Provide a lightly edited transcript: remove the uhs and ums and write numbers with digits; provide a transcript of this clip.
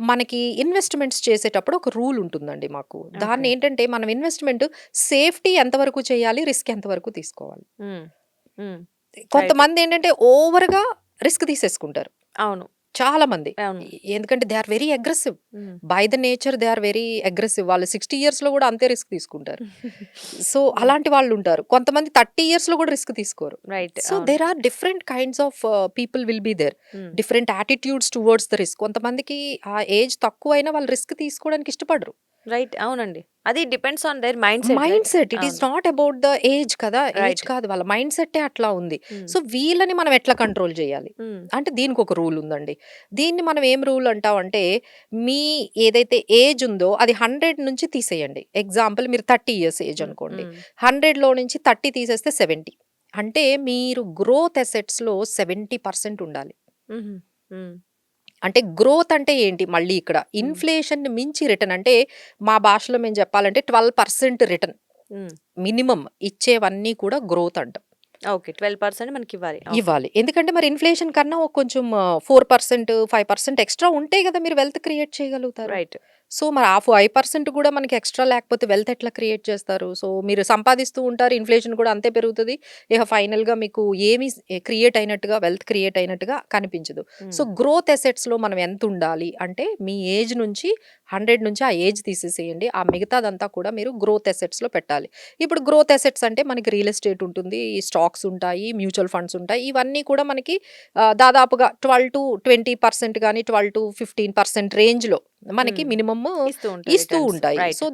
మనకి ఇన్వెస్ట్‌మెంట్స్ చేసేటప్పుడు ఒక రూల్ ఉంటుందండి మాకు. ఓకే. దాన్నేంటంటే మనం ఇన్వెస్ట్‌మెంట్ సేఫ్టీ ఎంతవరకు చేయాలి? రిస్క్ ఎంతవరకు తీసుకోవాలి? హ్మ్. హ్మ్. రైట్. కొంతమందేంటంటే ఓవర్‌గా రిస్క్ తీసేసుకుంటారు. అవును. చాలా మంది. అవును. ఎందుకంటే they are very aggressive. Hmm. By the nature they are very aggressive. వాళ్ళు 60 ఇయర్స్‌లో గూడా అంతే రిస్క్ తీసుకుంటారు. సో, హ్మ్. అలాంటి వాళ్ళుంటారు. కొంతమంది 30 ఇయర్స్‌లో గూడా రిస్క్ తీసుకోరు. రైట్. సో, అవును. There are different kinds of people will be there. Hmm. Different attitudes towards the risk. కొంతమందికి ఆ ఏజ్ తక్కువైనా వాళ్ళు రిస్క్ తీసుకోవడానికి ఇష్టపడరు. రైట్. అవునండి. అది depends on their mindset right? Mindset. It is అవును. నాట్ అబౌట్ ద ఏజ్ కదా! Age right. కాదు. వాళ్ళ మైండ్‌సెట్టే అట్లా ఉంది. హ్మ్. సో, వీళ్ళని మనం ఎట్లా కంట్రోల్ జేయాలి? హ్మ్. అంటే దీనికొక రూల్ ఉందండి. దీన్ని మనం ఏం రూల్ అంటామంటే, మీ ఏదైతే ఏజ్ ఉందో అది 100 నుంచి తీసేయండి. ఎగ్జాంపుల్ మీరు 30 ఇయర్స్ ఏజ్ హ్మ్. అనుకోండి. హ్మ్. 100లో నుంచి 30 తీసేస్తే 70. అంటే మీరు గ్రోత్ అసెట్స్‌లో 70% ఉండాలి. హుహు. హ్మ్. అంటే గ్రోత్ అంటే ఏంటి? మళ్ళీ ఇక్కడ హ్మ్. ఇన్‌ఫ్లేషన్‌ని మించి రిటర్న్ అంటే మా భాషలో మేము చెప్పాలంటే 12% రిటర్న్. హ్మ్. మినిమమ్ ఇచ్చేవన్నీ కూడా గ్రోత్ అంటాం. ఓకే. 12% మనకివ్వాలి. ఓకే. ఇవ్వాలి. ఎందుకంటే మరి ఇన్‌ఫ్లేషన్ కన్నా ఒక కొంచెం 4%, 5% ఎక్స్‌ట్రా ఉంటే గదా! మీరు వెల్త్ క్రియేట్ చేయగలుగుతారు. రైట్. సో, మరి ఆ 5% కూడా మనకి ఎక్స్‌ట్రా లేకపోతే వెల్త్ ఎట్లా క్రియేట్ చేస్తారు? సో, మీరు సంపాదిస్తూ ఉంటారు. ఇన్‌ఫ్లేషన్ కూడా అంతే పెరుగుతది. ఇక ఫైనల్‌గా మీకు ఏమి క్రియేట్ అయినట్టుగా వెల్త్ క్రియేట్ అయినట్టుగా కనిపించదు. సో, హ్మ్. గ్రోత్ అసెట్స్‌లో మనం ఎంతుండాలి అంటే మీ ఏజ్ నుంచి 100 నుంచి ఆ ఏజ్ తీసేసేయండి. ఆ మిగతాదంతా కూడా మీరు గ్రోత్ అసెట్స్‌లో పెట్టాలి. ఇప్పుడు గ్రోత్ అసెట్స్ అంటే మనకి రియల్ ఎస్టేట్ ఉంటుంది, స్టాక్స్ ఉంటాయి, మ్యూచువల్ ఫండ్స్ ఉంటాయి. ఇవన్నీ కూడా మనకి దాదాపుగా 12-20% గాని, 12-15% రేంజ్‌లో మనకి హ్మ్. మినిమమ్ ఇస్తూ ఉంటారు ఇస్తూ రిటర్న్స్. ఉంటాయి. So, right.